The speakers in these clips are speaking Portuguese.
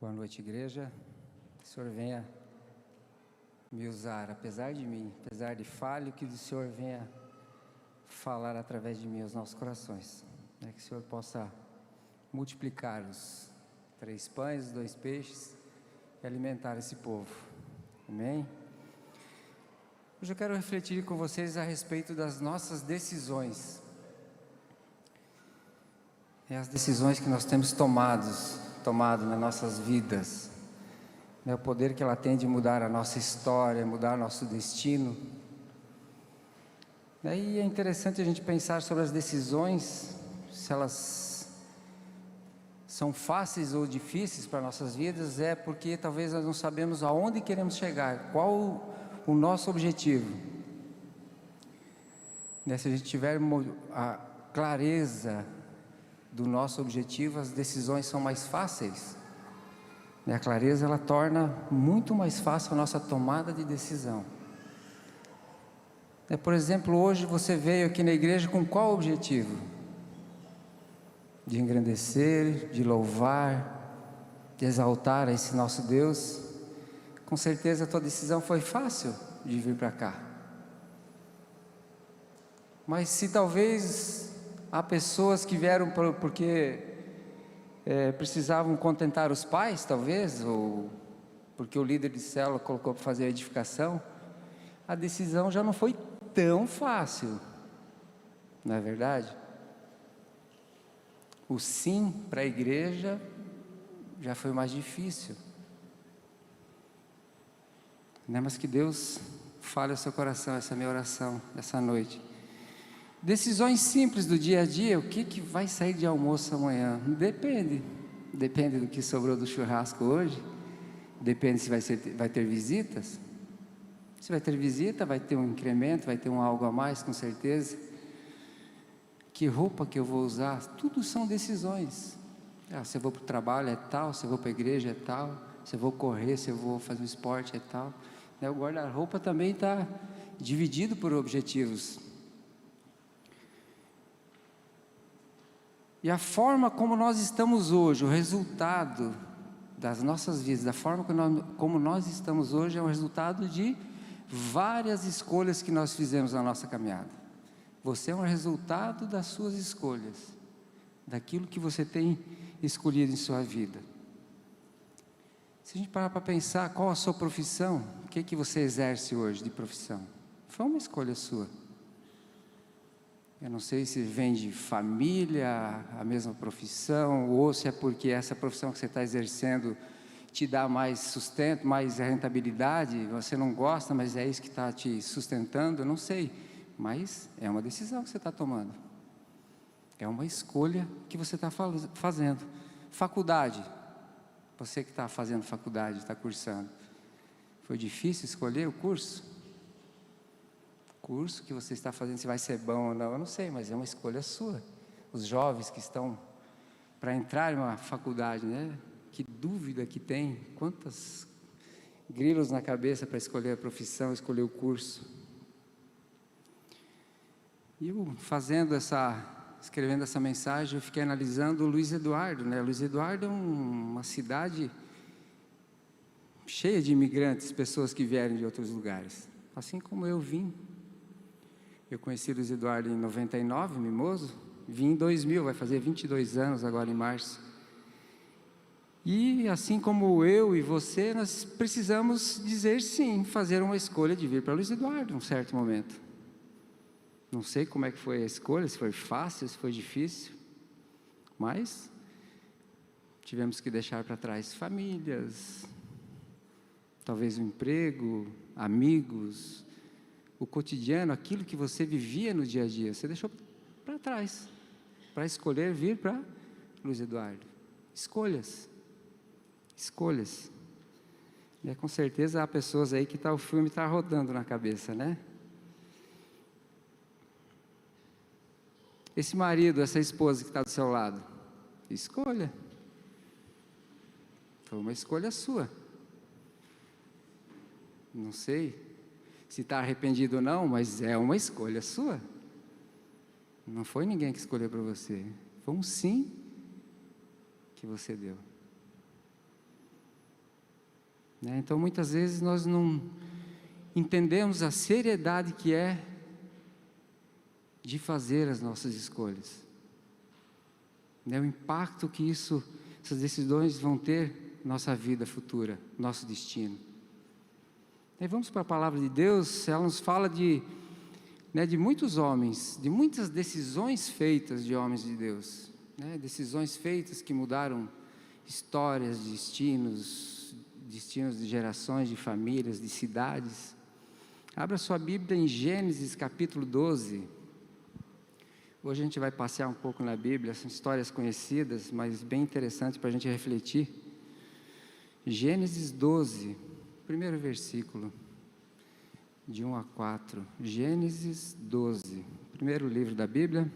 Boa noite, igreja. Que o Senhor venha me usar, apesar de mim, apesar de falho, que o Senhor venha falar através de mim aos nossos corações. Que o Senhor possa multiplicar os 3 pães, os 2 peixes e alimentar esse povo. Amém? Hoje eu quero refletir com vocês a respeito das nossas decisões. As decisões que nós temos tomado nas nossas vidas, o poder que ela tem de mudar a nossa história, mudar nosso destino. E é interessante a gente pensar sobre as decisões, se elas são fáceis ou difíceis para nossas vidas, é porque talvez nós não sabemos aonde queremos chegar, qual o nosso objetivo. Se a gente tiver a clareza do nosso objetivo, as decisões são mais fáceis. A clareza, ela torna muito mais fácil a nossa tomada de decisão. Por exemplo, hoje você veio aqui na igreja com qual objetivo? De engrandecer, de louvar, de exaltar a esse nosso Deus. Com certeza a tua decisão foi fácil de vir para cá. Mas se talvez há pessoas que vieram porque precisavam contentar os pais, talvez, ou porque o líder de célula colocou para fazer a edificação, a decisão já não foi tão fácil, não é verdade? O sim para a igreja já foi mais difícil. Mas que Deus fale ao seu coração, essa é a minha oração, essa noite. Decisões simples do dia a dia. O que vai sair de almoço amanhã? Depende do que sobrou do churrasco hoje. Depende se vai ter visitas. Se vai ter visita, vai ter um incremento, vai ter um algo a mais, com certeza. Que roupa que eu vou usar? Tudo são decisões. Se eu vou para o trabalho é tal, se eu vou para a igreja é tal, se eu vou correr, se eu vou fazer um esporte é tal. O guarda-roupa também está dividido por objetivos. E a forma como nós estamos hoje, o resultado das nossas vidas, da forma como nós estamos hoje, é o resultado de várias escolhas que nós fizemos na nossa caminhada. Você é um resultado das suas escolhas, daquilo que você tem escolhido em sua vida. Se a gente parar para pensar, qual a sua profissão, o que você exerce hoje de profissão? Foi uma escolha sua. Eu não sei se vem de família, a mesma profissão, ou se é porque essa profissão que você está exercendo te dá mais sustento, mais rentabilidade, você não gosta, mas é isso que está te sustentando, eu não sei. Mas é uma decisão que você está tomando. É uma escolha que você está fazendo. Faculdade. Você que está fazendo faculdade, está cursando. Foi difícil escolher o curso? Curso que você está fazendo, se vai ser bom ou não, eu não sei, mas é uma escolha sua. Os jovens que estão para entrar em uma faculdade, que dúvida que tem, quantos grilos na cabeça para escolher a profissão, escolher o curso. E eu escrevendo essa mensagem, eu fiquei analisando o Luiz Eduardo, Luiz Eduardo é uma cidade cheia de imigrantes, pessoas que vieram de outros lugares, assim como eu vim. Eu conheci o Luiz Eduardo em 99, Mimoso, vim em 2000, vai fazer 22 anos agora em março. E assim como eu e você, nós precisamos dizer sim, fazer uma escolha de vir para Luiz Eduardo em um certo momento. Não sei como é que foi a escolha, se foi fácil, se foi difícil, mas tivemos que deixar para trás famílias, talvez um emprego, amigos, o cotidiano, aquilo que você vivia no dia a dia, você deixou para trás, para escolher vir para Luiz Eduardo. Escolhas. Com certeza há pessoas aí que o filme está rodando na cabeça, Esse marido, essa esposa que está do seu lado, escolha. Foi uma escolha sua. Não sei se está arrependido ou não, mas é uma escolha sua. Não foi ninguém que escolheu para você. Foi um sim que você deu. né? Então, muitas vezes nós não entendemos a seriedade que é de fazer as nossas escolhas, né? O impacto que essas decisões vão ter na nossa vida futura, nosso destino. E vamos para a palavra de Deus. Ela nos fala de muitos homens, de muitas decisões feitas de homens de Deus, né? Decisões feitas que mudaram histórias, destinos de gerações, de famílias, de cidades. Abra sua Bíblia em Gênesis capítulo 12. Hoje a gente vai passear um pouco na Bíblia, são histórias conhecidas, mas bem interessantes para a gente refletir. Gênesis 12, primeiro versículo, de 1 a 4. Gênesis 12, primeiro livro da Bíblia.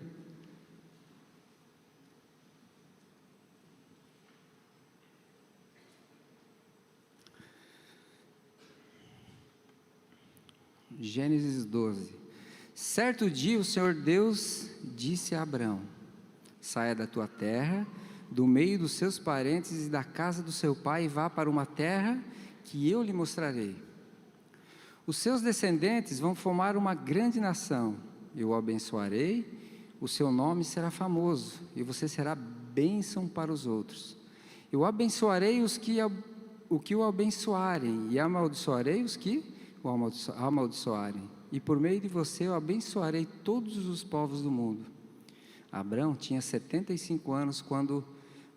Gênesis 12. Certo dia o Senhor Deus disse a Abrão: saia da tua terra, do meio dos seus parentes e da casa do seu pai, e vá para uma terra que eu lhe mostrarei. Os seus descendentes vão formar uma grande nação, eu o abençoarei, o seu nome será famoso, e você será bênção para os outros. Eu abençoarei os que o abençoarem, e amaldiçoarei os que o amaldiçoarem, e por meio de você eu abençoarei todos os povos do mundo. Abrão tinha 75 anos quando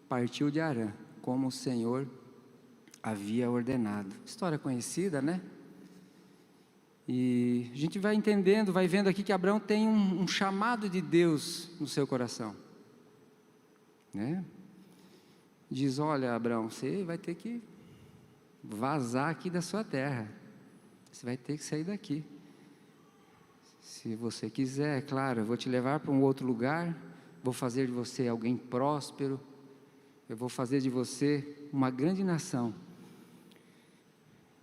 partiu de Harã, como o Senhor havia ordenado. História conhecida, né? E a gente vai entendendo, vai vendo aqui que Abrão tem um chamado de Deus no seu coração, né? Diz: olha, Abrão, você vai ter que vazar aqui da sua terra, você vai ter que sair daqui. Se você quiser, é claro, eu vou te levar para um outro lugar, vou fazer de você alguém próspero, eu vou fazer de você uma grande nação.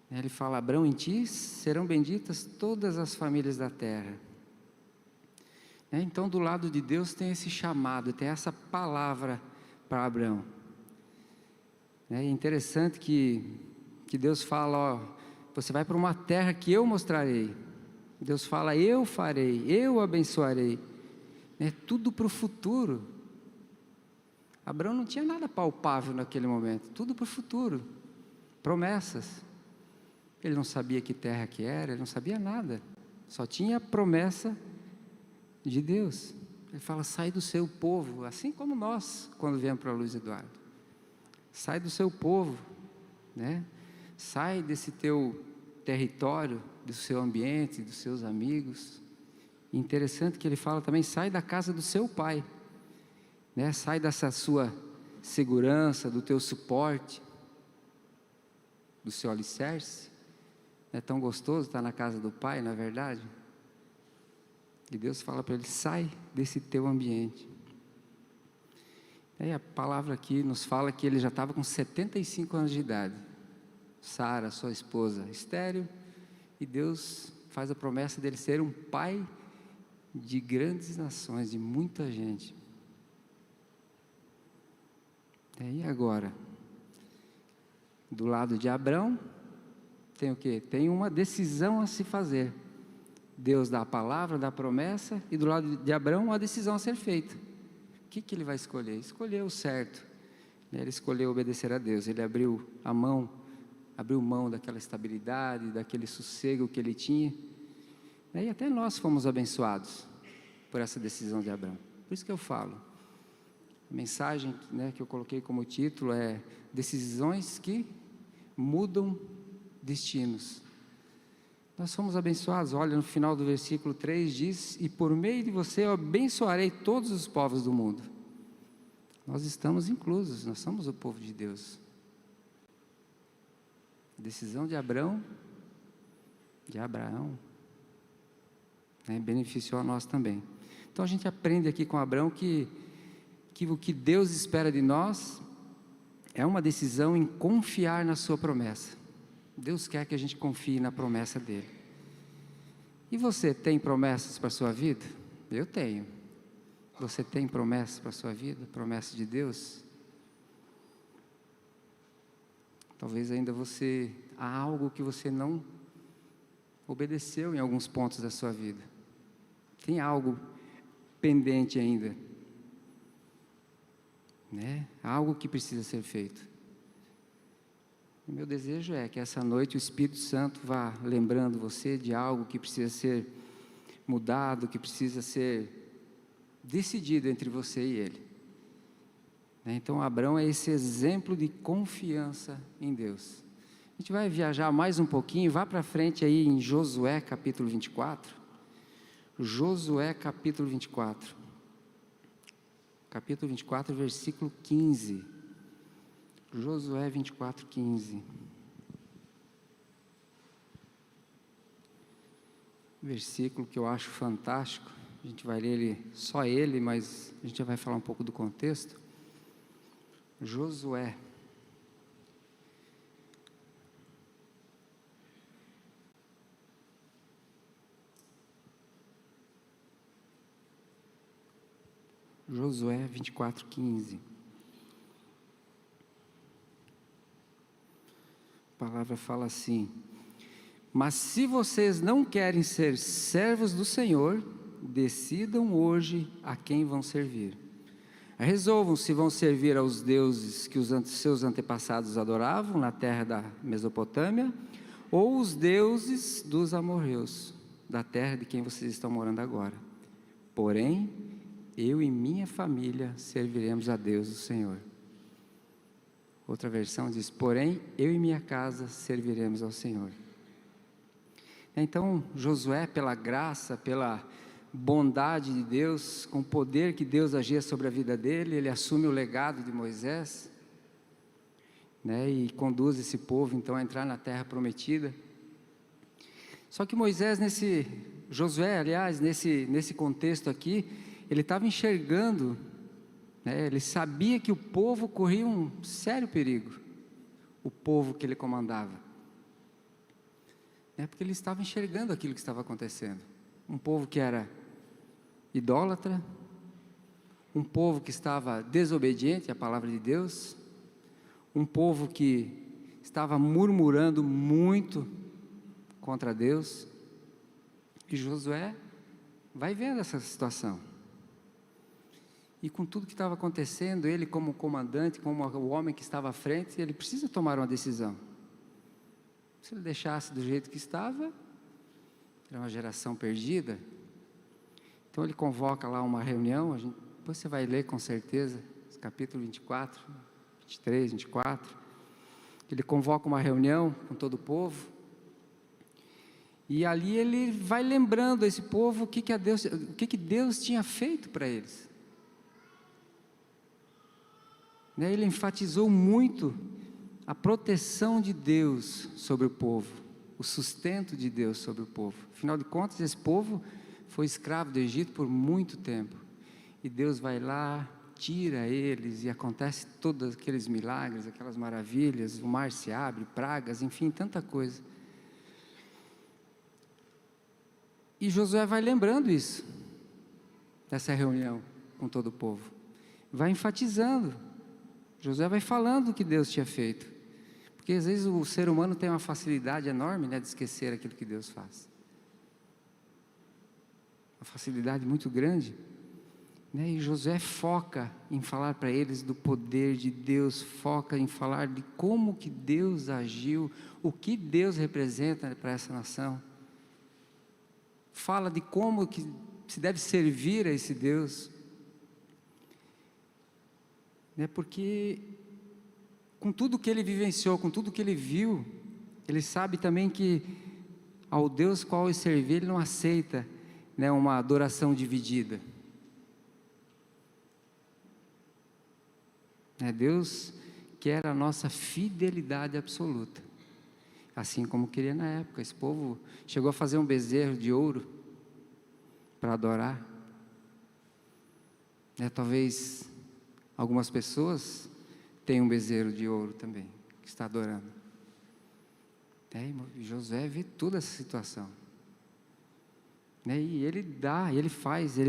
Ele fala: Abrão, em ti serão benditas todas as famílias da terra. Então, do lado de Deus tem esse chamado, tem essa palavra para Abrão. É interessante que Deus fala: ó, você vai para uma terra que eu mostrarei. Deus fala: eu farei, eu abençoarei. Tudo para o futuro. Abrão não tinha nada palpável naquele momento, tudo para o futuro, promessas. Ele não sabia que terra que era, ele não sabia nada, só tinha a promessa de Deus. Ele fala: sai do seu povo, assim como nós, quando viemos para Luiz Eduardo. Sai do seu povo, né? Sai desse teu território, do seu ambiente, dos seus amigos. Interessante que ele fala também: sai da casa do seu pai, né? Sai dessa sua segurança, do teu suporte, do seu alicerce. É tão gostoso estar na casa do pai, não é verdade? E Deus fala para ele: sai desse teu ambiente. E a palavra aqui nos fala que ele já estava com 75 anos de idade. Sara, sua esposa, estéril, e Deus faz a promessa dele ser um pai de grandes nações, de muita gente. E agora? Do lado de Abrão, tem o quê? Tem uma decisão a se fazer. Deus dá a palavra, dá a promessa, e do lado de Abrão, uma decisão a ser feita. O que ele vai escolher? Escolheu o certo. Ele escolheu obedecer a Deus. Ele abriu mão daquela estabilidade, daquele sossego que ele tinha. E até nós fomos abençoados por essa decisão de Abrão. Por isso que eu falo, a mensagem, que eu coloquei como título é: decisões que mudam destinos. Nós fomos abençoados. Olha, no final do versículo 3 diz: e por meio de você eu abençoarei todos os povos do mundo. Nós estamos inclusos, nós somos o povo de Deus. A decisão de Abraão, beneficiou a nós também. Então a gente aprende aqui com Abraão que o que Deus espera de nós é uma decisão em confiar na sua promessa. Deus quer que a gente confie na promessa dele. E você tem promessas para a sua vida? Eu tenho. Você tem promessas para a sua vida? Promessas de Deus? Talvez ainda você há algo que você não obedeceu em alguns pontos da sua vida. Tem algo pendente ainda, né? Algo que precisa ser feito. O meu desejo é que essa noite o Espírito Santo vá lembrando você de algo que precisa ser mudado, que precisa ser decidido entre você e Ele. Então Abraão é esse exemplo de confiança em Deus. A gente vai viajar mais um pouquinho, vá para frente aí em Josué capítulo 24. Josué capítulo 24. Capítulo 24, versículo 15. Josué 24, 15. Versículo que eu acho fantástico. A gente vai ler ele, só ele, mas a gente já vai falar um pouco do contexto. Josué. Josué 24, 15. A palavra fala assim: mas se vocês não querem ser servos do Senhor, decidam hoje a quem vão servir. Resolvam se vão servir aos deuses que os seus antepassados adoravam na terra da Mesopotâmia, ou os deuses dos amorreus, da terra de quem vocês estão morando agora. Porém, eu e minha família serviremos a Deus, o Senhor. Outra versão diz: porém, eu e minha casa serviremos ao Senhor. Então, Josué, pela graça, pela bondade de Deus, com o poder que Deus agia sobre a vida dele, ele assume o legado de Moisés, e conduz esse povo então a entrar na terra prometida. Só que Moisés, Josué, aliás, nesse contexto aqui, ele estava enxergando, ele sabia que o povo corria um sério perigo, o povo que ele comandava, porque ele estava enxergando aquilo que estava acontecendo. Um povo que era idólatra, um povo que estava desobediente à palavra de Deus, um povo que estava murmurando muito contra Deus. E Josué vai vendo essa situação. E com tudo que estava acontecendo, ele como comandante, como o homem que estava à frente, ele precisa tomar uma decisão. Se ele deixasse do jeito que estava, era uma geração perdida. Então ele convoca lá uma reunião, depois você vai ler com certeza, capítulo 24, 23, 24. Ele convoca uma reunião com todo o povo. E ali ele vai lembrando a esse povo o que Deus tinha feito para eles. Ele enfatizou muito a proteção de Deus sobre o povo, o sustento de Deus sobre o povo. Afinal de contas, esse povo foi escravo do Egito por muito tempo. E Deus vai lá, tira eles, e acontece todos aqueles milagres, aquelas maravilhas, o mar se abre, pragas, enfim, tanta coisa. E Josué vai lembrando isso, dessa reunião com todo o povo. Vai enfatizando. Josué vai falando o que Deus tinha feito. Porque às vezes o ser humano tem uma facilidade enorme, de esquecer aquilo que Deus faz. Uma facilidade muito grande. E Josué foca em falar para eles do poder de Deus, foca em falar de como que Deus agiu, o que Deus representa para essa nação. Fala de como que se deve servir a esse Deus. Porque com tudo que ele vivenciou, com tudo que ele viu, ele sabe também que ao Deus qual ele servir, ele não aceita uma adoração dividida. Deus quer a nossa fidelidade absoluta, assim como queria na época. Esse povo chegou a fazer um bezerro de ouro para adorar. Talvez algumas pessoas têm um bezerro de ouro também, que está adorando. E Josué vê toda essa situação. E ele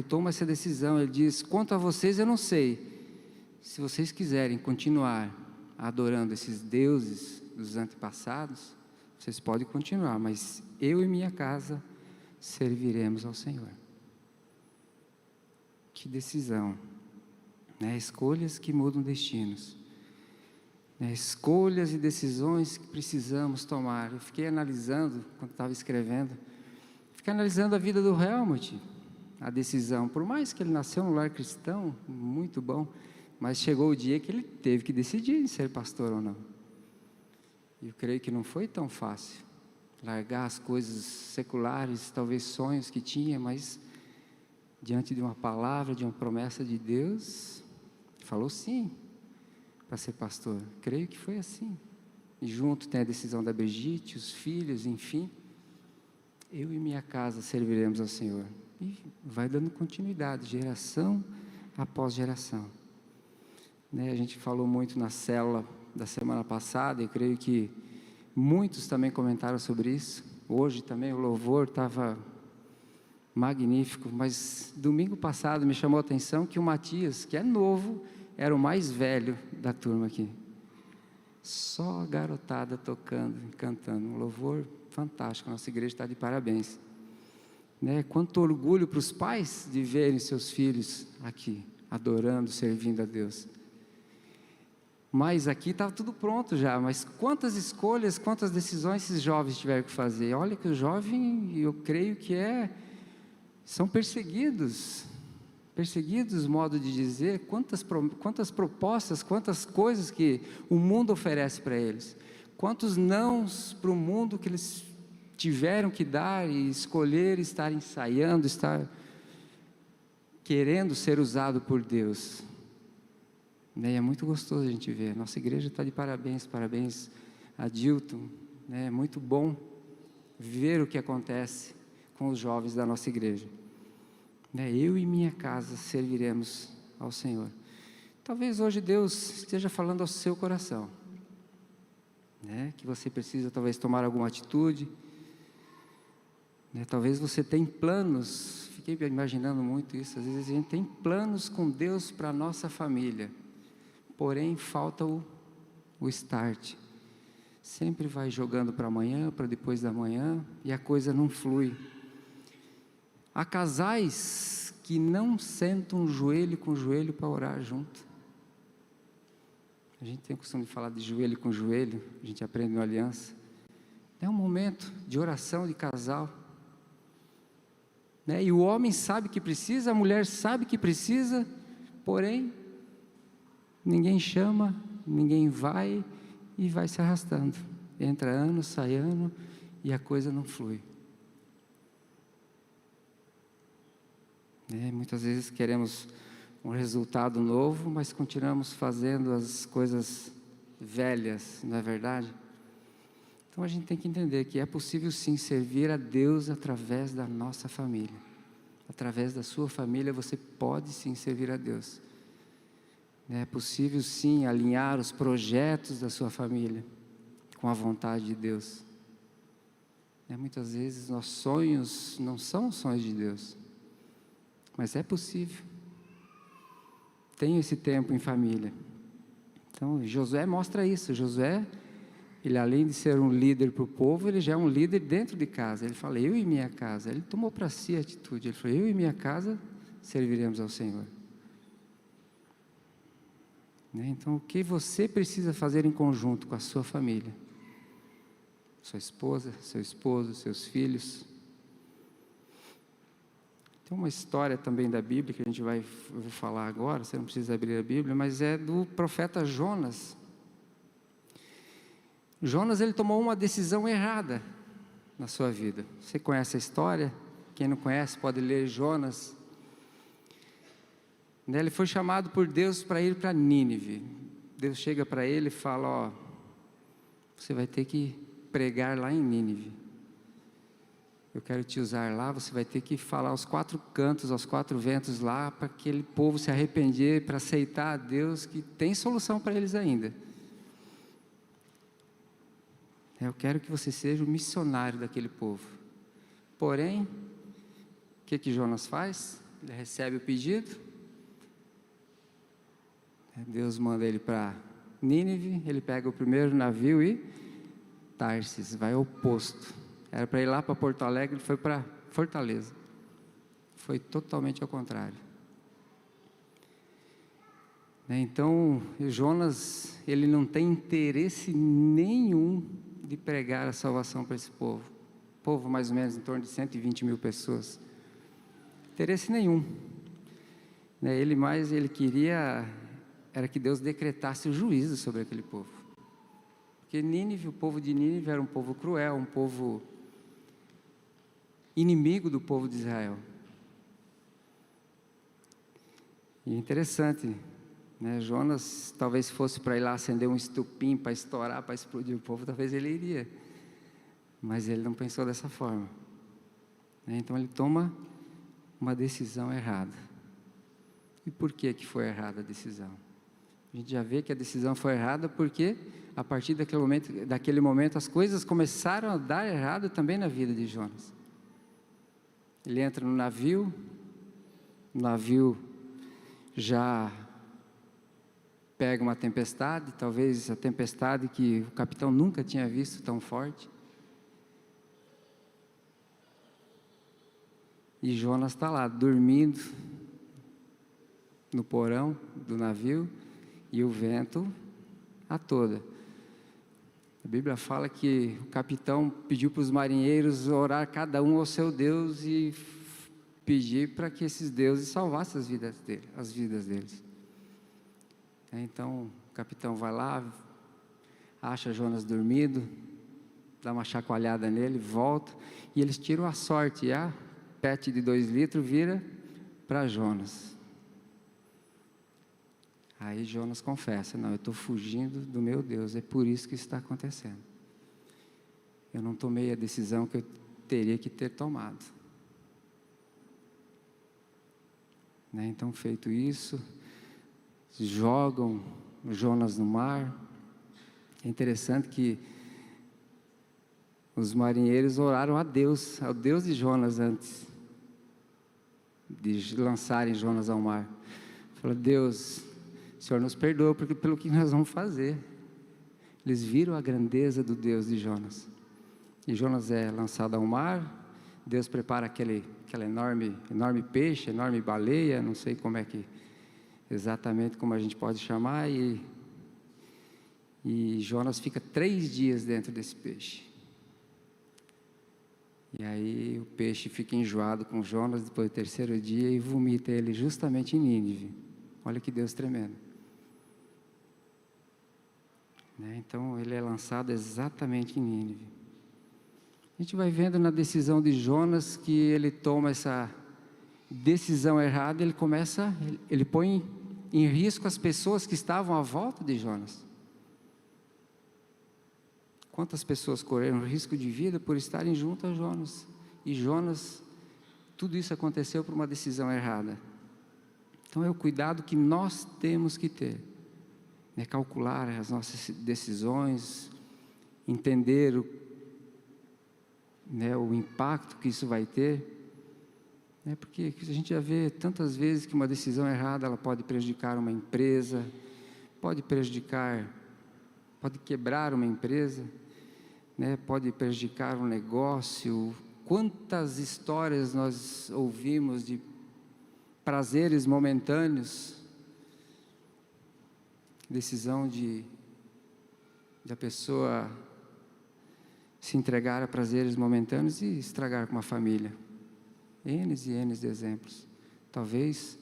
toma essa decisão. Ele diz: quanto a vocês, eu não sei. Se vocês quiserem continuar adorando esses deuses dos antepassados, vocês podem continuar, mas eu e minha casa serviremos ao Senhor. Que decisão, né? Escolhas que mudam destinos, né? Escolhas e decisões que precisamos tomar. Eu fiquei analisando, quando estava escrevendo, fiquei analisando a vida do Helmut, a decisão, por mais que ele nasceu num lar cristão, muito bom, mas chegou o dia que ele teve que decidir em ser pastor ou não. E eu creio que não foi tão fácil largar as coisas seculares, talvez sonhos que tinha, mas diante de uma palavra, de uma promessa de Deus, falou sim para ser pastor. Creio que foi assim. E junto tem a decisão da Brigitte, os filhos, enfim. Eu e minha casa serviremos ao Senhor. E vai dando continuidade, geração após geração. Né, a gente falou muito na célula da semana passada, eu creio que muitos também comentaram sobre isso. Hoje também o louvor estava magnífico, mas domingo passado me chamou a atenção que o Matias, que é novo, era o mais velho da turma aqui. Só a garotada tocando, cantando, um louvor fantástico, a nossa igreja está de parabéns. Né? Quanto orgulho para os pais de verem seus filhos aqui, adorando, servindo a Deus. Mas aqui estava tudo pronto já, mas quantas escolhas, quantas decisões esses jovens tiveram que fazer? Olha que o jovem, eu creio que são perseguidos, modo de dizer, quantas propostas, quantas coisas que o mundo oferece para eles, quantos nãos para o mundo que eles tiveram que dar e escolher estar ensaiando, estar querendo ser usado por Deus. E é muito gostoso a gente ver, nossa igreja está de parabéns, parabéns a Dilton, é muito bom ver o que acontece com os jovens da nossa igreja. Eu e minha casa serviremos ao Senhor. Talvez hoje Deus esteja falando ao seu coração, que você precisa talvez tomar alguma atitude, talvez você tenha planos, fiquei imaginando muito isso, às vezes a gente tem planos com Deus para a nossa família, porém falta o start, sempre vai jogando para amanhã, para depois da manhã, e a coisa não flui. Há casais que não sentam joelho com joelho para orar junto. A gente tem o costume de falar de joelho com joelho, a gente aprende no Aliança. É um momento de oração de casal. E o homem sabe que precisa, a mulher sabe que precisa, porém, ninguém chama, ninguém vai e vai se arrastando. Entra ano, sai ano e a coisa não flui. Muitas vezes queremos um resultado novo, mas continuamos fazendo as coisas velhas, não é verdade? Então a gente tem que entender que é possível sim servir a Deus através da nossa família. Através da sua família você pode sim servir a Deus. É possível sim alinhar os projetos da sua família com a vontade de Deus. Muitas vezes nossos sonhos não são os sonhos de Deus. Mas é possível. Tenho esse tempo em família. Então, Josué mostra isso. Josué, ele além de ser um líder para o povo, ele já é um líder dentro de casa. Ele fala, eu e minha casa. Ele tomou para si a atitude. Ele falou, eu e minha casa serviremos ao Senhor. Então, o que você precisa fazer em conjunto com a sua família? Sua esposa, seu esposo, seus filhos. Tem uma história também da Bíblia que eu vou falar agora, você não precisa abrir a Bíblia, mas é do profeta Jonas. Jonas, ele tomou uma decisão errada na sua vida. Você conhece a história? Quem não conhece pode ler Jonas. Ele foi chamado por Deus para ir para Nínive. Deus chega para ele e fala, você vai ter que pregar lá em Nínive. Eu quero te usar lá, você vai ter que falar aos 4 cantos, aos 4 ventos lá, para aquele povo se arrepender, para aceitar a Deus, que tem solução para eles ainda. Eu quero que você seja o missionário daquele povo. Porém, o que Jonas faz? Ele recebe o pedido, Deus manda ele para Nínive, ele pega o primeiro navio e Tarsis, vai ao oposto. Era para ir lá para Porto Alegre, ele foi para Fortaleza. Foi totalmente ao contrário. Então, Jonas, ele não tem interesse nenhum de pregar a salvação para esse povo. Povo mais ou menos em torno de 120 mil pessoas. Interesse nenhum. Ele queria era que Deus decretasse o juízo sobre aquele povo. Porque Nínive, o povo de Nínive era um povo cruel, um povo inimigo do povo de Israel. E é interessante, Jonas talvez fosse para ir lá acender um estupim, para estourar, para explodir o povo, talvez ele iria. Mas ele não pensou dessa forma. Então ele toma uma decisão errada. E por que foi errada a decisão? A gente já vê que a decisão foi errada porque a partir daquele momento as coisas começaram a dar errado também na vida de Jonas. Ele entra no navio, o navio já pega uma tempestade, talvez a tempestade que o capitão nunca tinha visto tão forte. E Jonas está lá, dormindo no porão do navio, e o vento a toda. A Bíblia fala que o capitão pediu para os marinheiros orar cada um ao seu Deus e pedir para que esses deuses salvassem as vidas deles. Então o capitão vai lá, acha Jonas dormido, dá uma chacoalhada nele, volta, e eles tiram a sorte, e a pet de 2 litros vira para Jonas. Aí Jonas confessa: não, eu estou fugindo do meu Deus, é por isso que isso está acontecendo. Eu não tomei a decisão que eu teria que ter tomado. Então, feito isso, jogam Jonas no mar. É interessante que os marinheiros oraram a Deus, ao Deus de Jonas, antes de lançarem Jonas ao mar. Falaram: Deus, o Senhor nos perdoa pelo que nós vamos fazer. Eles viram a grandeza do Deus de Jonas. E Jonas é lançado ao mar. Deus prepara aquele enorme peixe, enorme baleia, não sei exatamente como a gente pode chamar, e Jonas fica 3 dias dentro desse peixe. E aí o peixe fica enjoado com Jonas depois do 3º dia e vomita ele justamente em Nínive. Olha que Deus tremendo. Então ele é lançado exatamente em Nínive. A gente vai vendo na decisão de Jonas que ele toma essa decisão errada, ele põe em risco as pessoas que estavam à volta de Jonas. Quantas pessoas correram risco de vida por estarem junto a Jonas? E Jonas, tudo isso aconteceu por uma decisão errada. Então é o cuidado que nós temos que ter, calcular as nossas decisões, entender o impacto que isso vai ter, porque a gente já vê tantas vezes que uma decisão errada ela pode prejudicar uma empresa, pode quebrar uma empresa, pode prejudicar um negócio. Quantas histórias nós ouvimos de prazeres momentâneos, decisão de a pessoa se entregar a prazeres momentâneos e estragar com uma família. N e N de exemplos. Talvez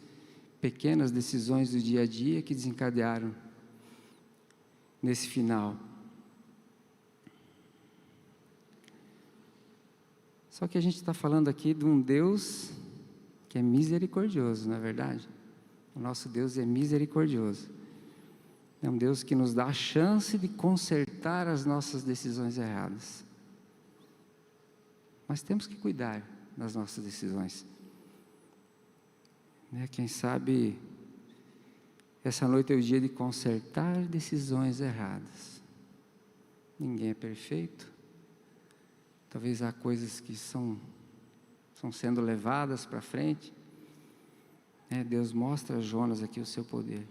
pequenas decisões do dia a dia que desencadearam nesse final. Só que a gente está falando aqui de um Deus que é misericordioso, não é verdade? O nosso Deus é misericordioso. É um Deus que nos dá a chance de consertar as nossas decisões erradas. Mas temos que cuidar das nossas decisões. Quem sabe essa noite é o dia de consertar decisões erradas. Ninguém é perfeito. Talvez há coisas que estão sendo levadas para frente. Deus mostra a Jonas aqui o seu poder.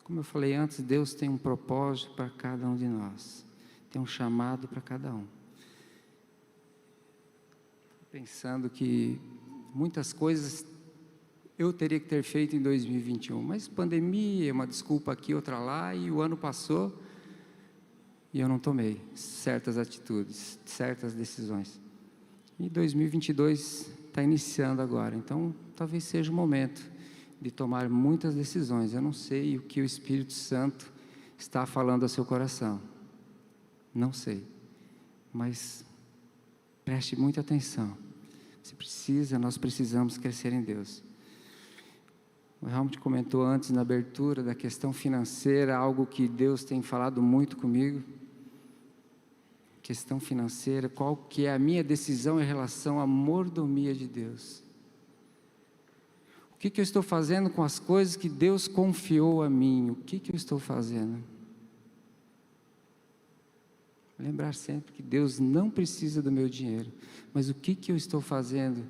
Como eu falei antes, Deus tem um propósito para cada um de nós. tem um chamado para cada um. Pensando que muitas coisas eu teria que ter feito em 2021, mas pandemia, uma desculpa aqui, outra lá, e o ano passou e eu não tomei certas atitudes, certas decisões. E 2022 está iniciando agora, então talvez seja o momento de tomar muitas decisões. Eu não sei o que o Espírito Santo está falando ao seu coração, não sei, mas preste muita atenção. Nós precisamos crescer em Deus. O Helmut comentou antes na abertura da questão financeira, algo que Deus tem falado muito comigo. Questão financeira, qual que é a minha decisão em relação à mordomia de Deus? O que eu estou fazendo com as coisas que Deus confiou a mim? O que eu estou fazendo? Lembrar sempre que Deus não precisa do meu dinheiro, mas o que eu estou fazendo?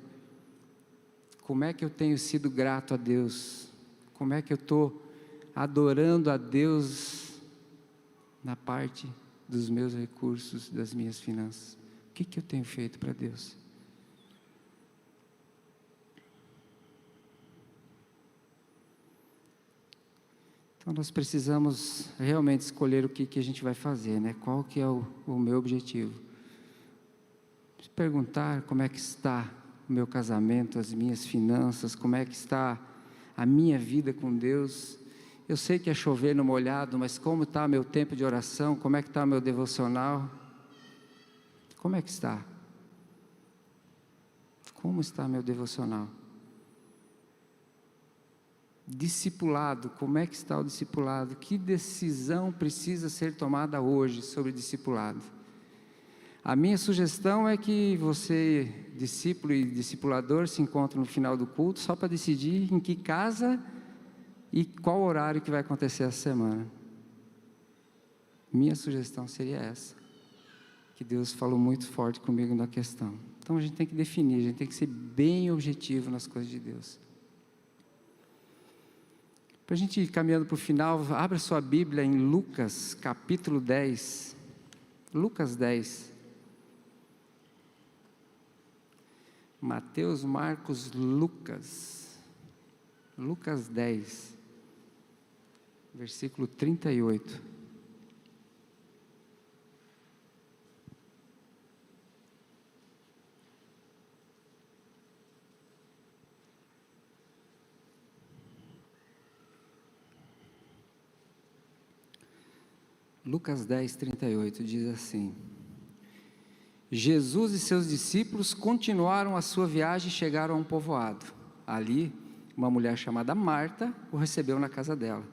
Como é que eu tenho sido grato a Deus? Como é que eu estou adorando a Deus na parte dos meus recursos, das minhas finanças? O que eu tenho feito para Deus? Então nós precisamos realmente escolher o que a gente vai fazer, né? Qual que é o meu objetivo? Se perguntar como é que está o meu casamento, as minhas finanças, como é que está a minha vida com Deus. Eu sei que é chover no molhado, mas como está meu tempo de oração? Como é que está meu devocional? Como é que está? Como está meu devocional? Discipulado, como é que está o discipulado? Que decisão precisa ser tomada hoje sobre discipulado? A minha sugestão é que você, discípulo e discipulador, se encontre no final do culto, só para decidir em que casa e qual horário que vai acontecer essa semana. Minha sugestão seria essa, que Deus falou muito forte comigo na questão. Então a gente tem que definir, a gente tem que ser bem objetivo nas coisas de Deus. Para a gente ir caminhando para o final, abra sua Bíblia em Lucas, capítulo 10. Lucas 10. Mateus, Marcos, Lucas. Lucas 10, versículo 38. Lucas 10, 38 diz assim: Jesus e seus discípulos continuaram a sua viagem e chegaram a um povoado. Ali, uma mulher chamada Marta o recebeu na casa dela.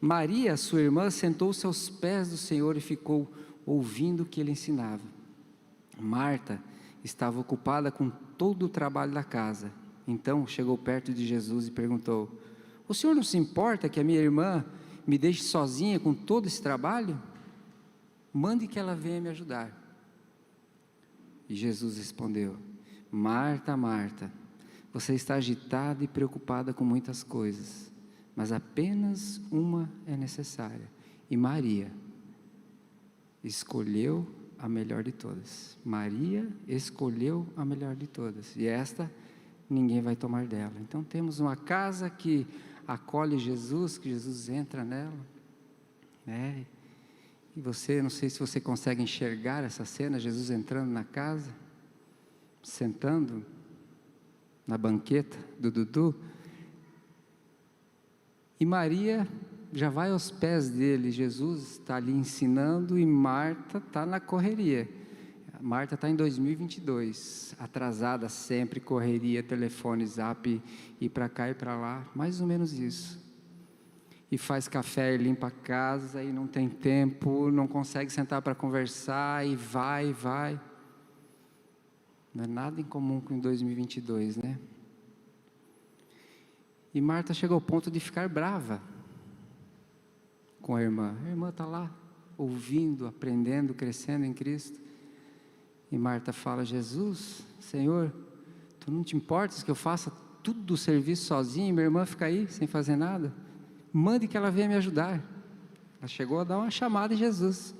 Maria, sua irmã, sentou-se aos pés do Senhor e ficou ouvindo o que ele ensinava. Marta estava ocupada com todo o trabalho da casa. Então chegou perto de Jesus e perguntou: o senhor não se importa que a minha irmã me deixe sozinha com todo esse trabalho? Mande que ela venha me ajudar. E Jesus respondeu: Marta, Marta, você está agitada e preocupada com muitas coisas, mas apenas uma é necessária. E Maria escolheu a melhor de todas. Maria escolheu a melhor de todas. E esta ninguém vai tomar dela. Então temos uma casa que acolhe Jesus, que Jesus entra nela, né? E você, não sei se você consegue enxergar essa cena, Jesus entrando na casa, sentando na banqueta do Dudu, e Maria já vai aos pés dele. Jesus está ali ensinando e Marta está na correria. Marta está em 2022, atrasada sempre, correria, telefone, zap, ir para cá e para lá, mais ou menos isso. E faz café e limpa a casa e não tem tempo, não consegue sentar para conversar e vai. Não é nada em comum com 2022, né? E Marta chega ao ponto de ficar brava com a irmã. A irmã está lá, ouvindo, aprendendo, crescendo em Cristo. E Marta fala: Jesus, Senhor, tu não te importas que eu faça tudo o serviço sozinho e minha irmã fica aí sem fazer nada? Mande que ela venha me ajudar. Ela chegou a dar uma chamada em Jesus.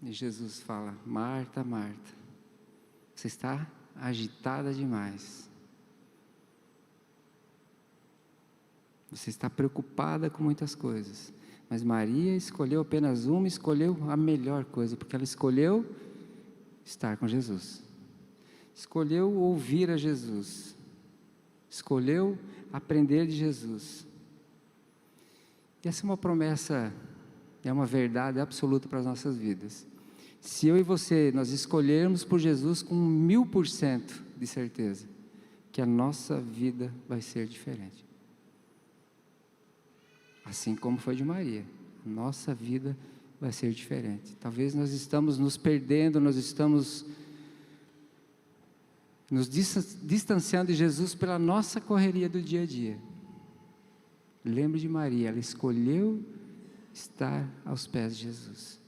E Jesus fala: Marta, Marta, você está agitada demais. Você está preocupada com muitas coisas. Mas Maria escolheu apenas uma, escolheu a melhor coisa, porque ela escolheu estar com Jesus. Escolheu ouvir a Jesus. Escolheu aprender de Jesus. E essa é uma promessa, é uma verdade absoluta para as nossas vidas. Se eu e você, nós escolhermos por Jesus com 1000% de certeza, que a nossa vida vai ser diferente. Assim como foi de Maria, a nossa vida vai ser diferente. Talvez nós estamos nos perdendo, nós estamos nos distanciando de Jesus pela nossa correria do dia a dia. Lembre de Maria, ela escolheu estar aos pés de Jesus.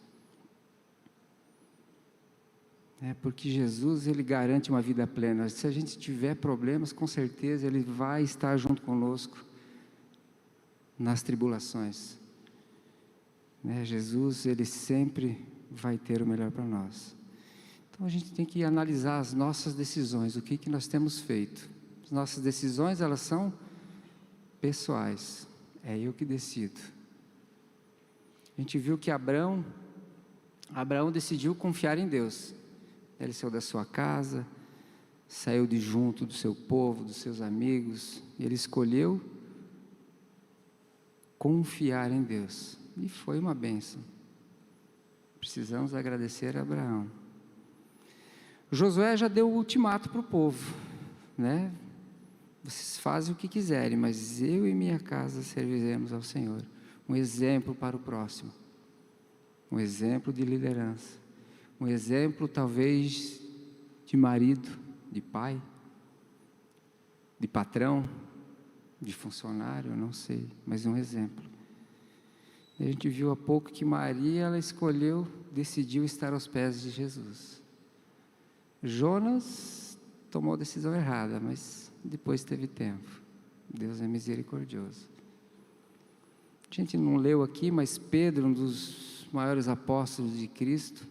Porque Jesus, Ele garante uma vida plena. Se a gente tiver problemas, com certeza Ele vai estar junto conosco nas tribulações. Jesus, Ele sempre vai ter o melhor para nós. Então a gente tem que analisar as nossas decisões, o que nós temos feito. As nossas decisões, elas são pessoais, é eu que decido. A gente viu que Abraão decidiu confiar em Deus. Ele saiu da sua casa, saiu de junto do seu povo, dos seus amigos, e ele escolheu confiar em Deus, e foi uma bênção. Precisamos agradecer a Abraão. Josué já deu o ultimato para o povo, Vocês fazem o que quiserem, mas eu e minha casa serviremos ao Senhor. Um exemplo para o próximo, um exemplo de liderança, um exemplo talvez de marido, de pai, de patrão, de funcionário, eu não sei, mas um exemplo. A gente viu há pouco que Maria, ela decidiu estar aos pés de Jesus. Jonas tomou a decisão errada, mas depois teve tempo. Deus é misericordioso. A gente não leu aqui, mas Pedro, um dos maiores apóstolos de Cristo,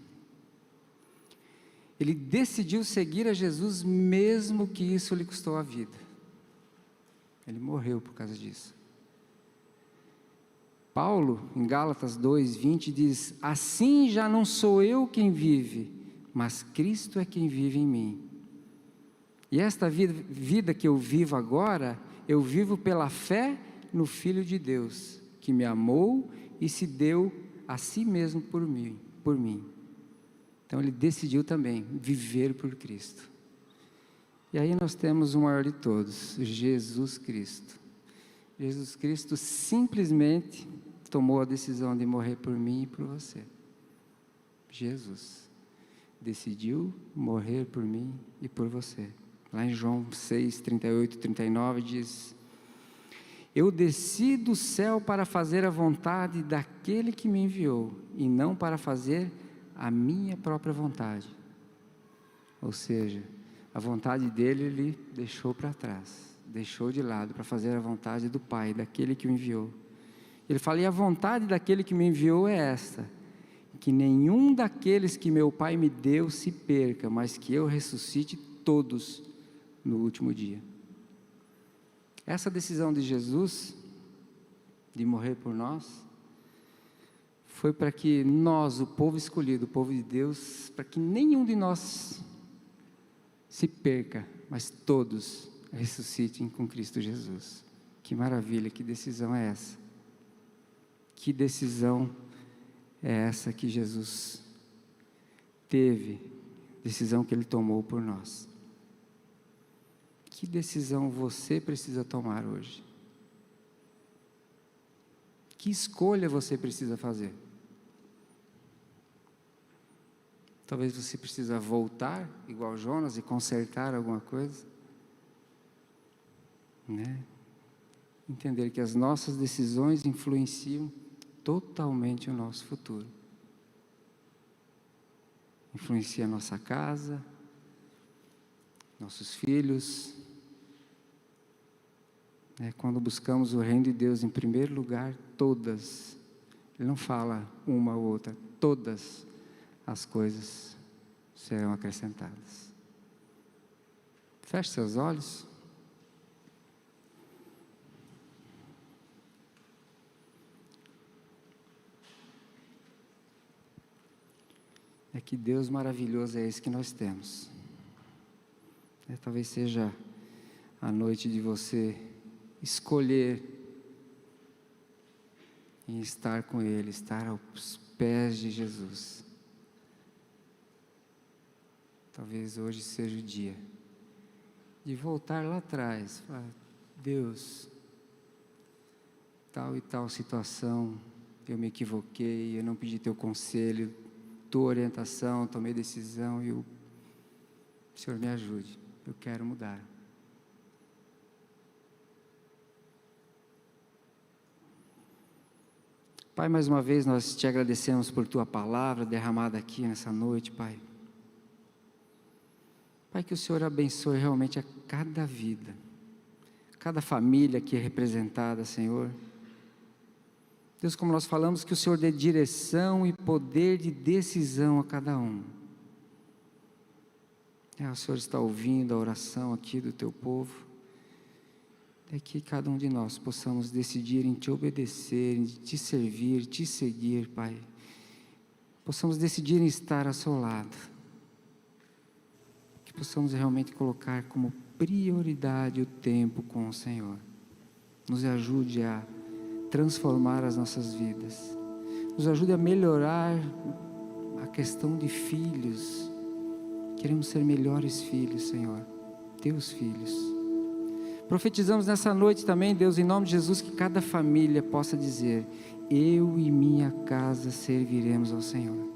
ele decidiu seguir a Jesus, mesmo que isso lhe custou a vida. Ele morreu por causa disso. Paulo, em Gálatas 2:20, diz: assim já não sou eu quem vive, mas Cristo é quem vive em mim. E esta vida que eu vivo agora, eu vivo pela fé no Filho de Deus, que me amou e se deu a si mesmo por mim. Então ele decidiu também viver por Cristo. E aí nós temos o maior de todos, Jesus Cristo. Jesus Cristo simplesmente tomou a decisão de morrer por mim e por você. Jesus decidiu morrer por mim e por você. Lá em João 6, 38 e 39 diz: eu desci do céu para fazer a vontade daquele que me enviou, e não para fazer a minha própria vontade. Ou seja, a vontade dele ele deixou para trás, deixou de lado para fazer a vontade do Pai, daquele que o enviou. Ele fala: e a vontade daquele que me enviou é esta, que nenhum daqueles que meu Pai me deu se perca, mas que eu ressuscite todos no último dia. Essa decisão de Jesus, de morrer por nós, foi para que nós, o povo escolhido, o povo de Deus, para que nenhum de nós se perca, mas todos ressuscitem com Cristo Jesus. Que maravilha, que decisão é essa? Que decisão é essa que Jesus teve, decisão que Ele tomou por nós? Que decisão você precisa tomar hoje? Que escolha você precisa fazer? Talvez você precisa voltar, igual Jonas, e consertar alguma coisa. Entender que as nossas decisões influenciam totalmente o nosso futuro. Influencia a nossa casa, nossos filhos. Quando buscamos o reino de Deus em primeiro lugar, todas, ele não fala uma ou outra, todas as coisas serão acrescentadas. Feche seus olhos. É que Deus maravilhoso é esse que nós temos. Talvez seja a noite de você escolher em estar com Ele, estar aos pés de Jesus. Talvez hoje seja o dia de voltar lá atrás, falar: Deus, tal e tal situação, eu me equivoquei, eu não pedi teu conselho, tua orientação, tomei decisão e o Senhor me ajude, eu quero mudar. Pai, mais uma vez nós te agradecemos por tua palavra derramada aqui nessa noite, Pai. Pai, que o Senhor abençoe realmente a cada vida, cada família aqui representada, Senhor. Deus, como nós falamos, que o Senhor dê direção e poder de decisão a cada um. O Senhor está ouvindo a oração aqui do teu povo. É que cada um de nós possamos decidir em te obedecer, em te servir, te seguir, Pai. Possamos decidir em estar ao seu lado. Que possamos realmente colocar como prioridade o tempo com o Senhor. Nos ajude a transformar as nossas vidas. Nos ajude a melhorar a questão de filhos. Queremos ser melhores filhos, Senhor. Teus filhos. Profetizamos nessa noite também, Deus, em nome de Jesus, que cada família possa dizer: eu e minha casa serviremos ao Senhor.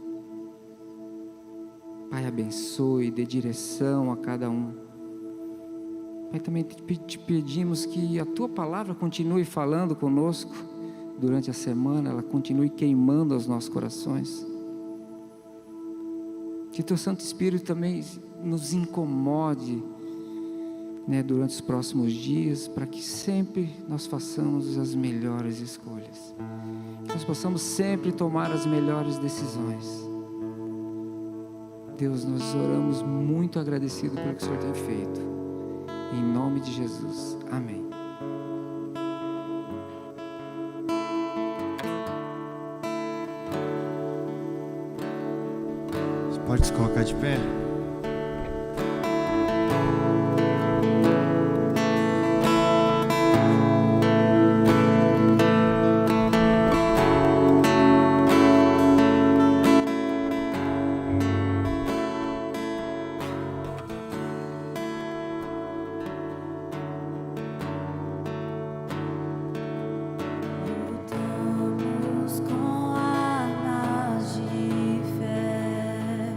Pai, abençoe, dê direção a cada um. Pai, também te pedimos que a tua palavra continue falando conosco durante a semana, ela continue queimando os nossos corações. Que teu Santo Espírito também nos incomode, durante os próximos dias, para que sempre nós façamos as melhores escolhas, que nós possamos sempre tomar as melhores decisões. Deus, nós oramos muito agradecido pelo que o Senhor tem feito, em nome de Jesus, amém. Você pode se colocar de pé? Lutamos com armas de fé.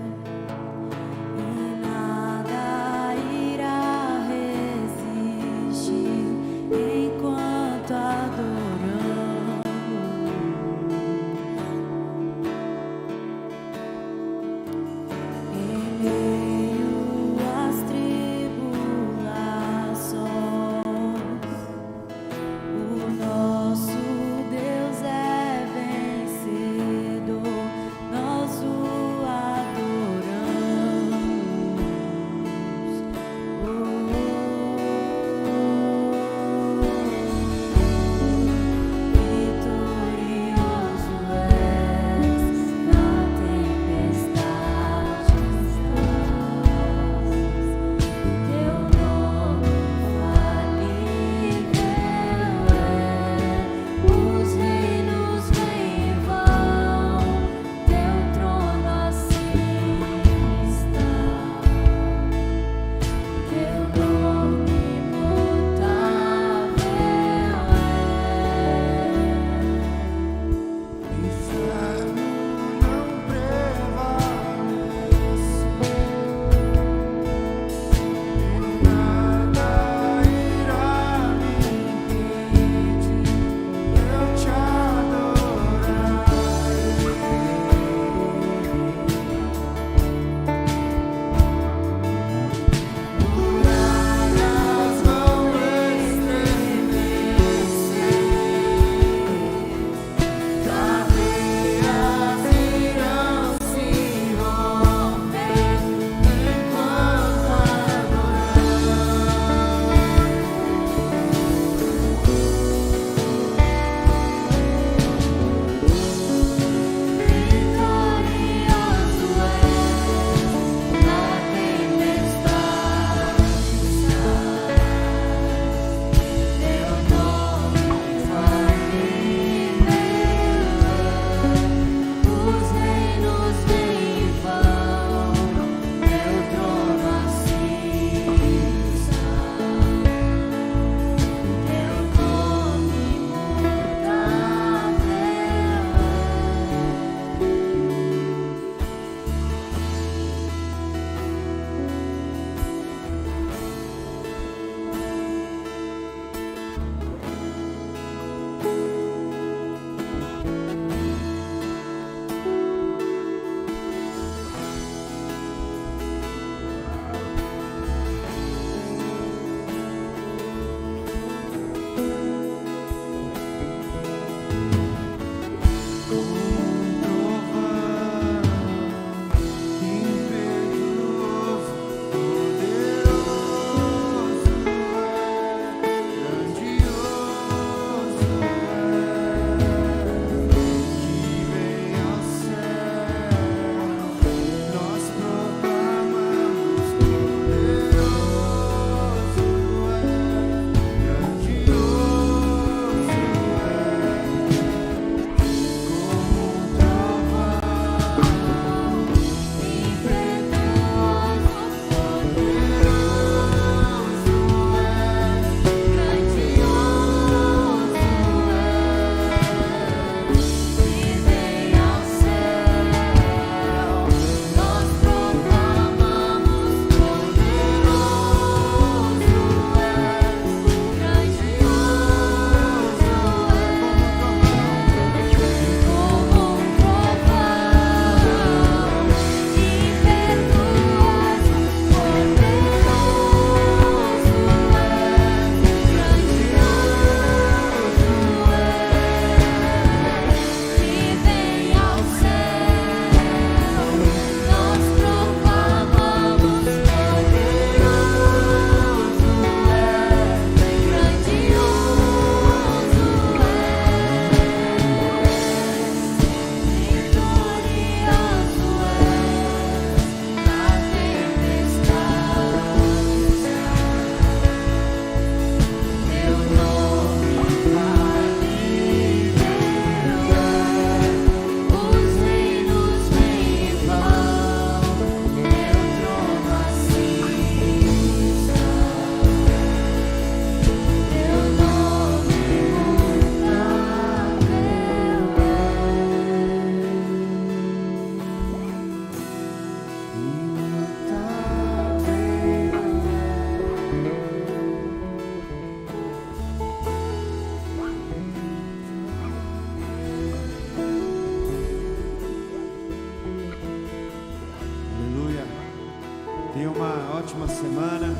Tenha uma ótima semana.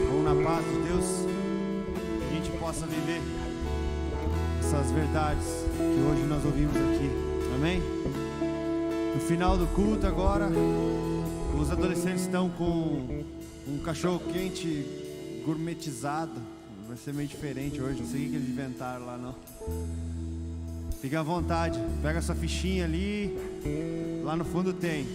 Vamos na paz de Deus. Que a gente possa viver essas verdades que hoje nós ouvimos aqui. Amém? No final do culto agora, os adolescentes estão com um cachorro quente gourmetizado. Vai ser meio diferente hoje, não sei o que eles inventaram lá não. Fique à vontade, pega sua fichinha ali, lá no fundo tem.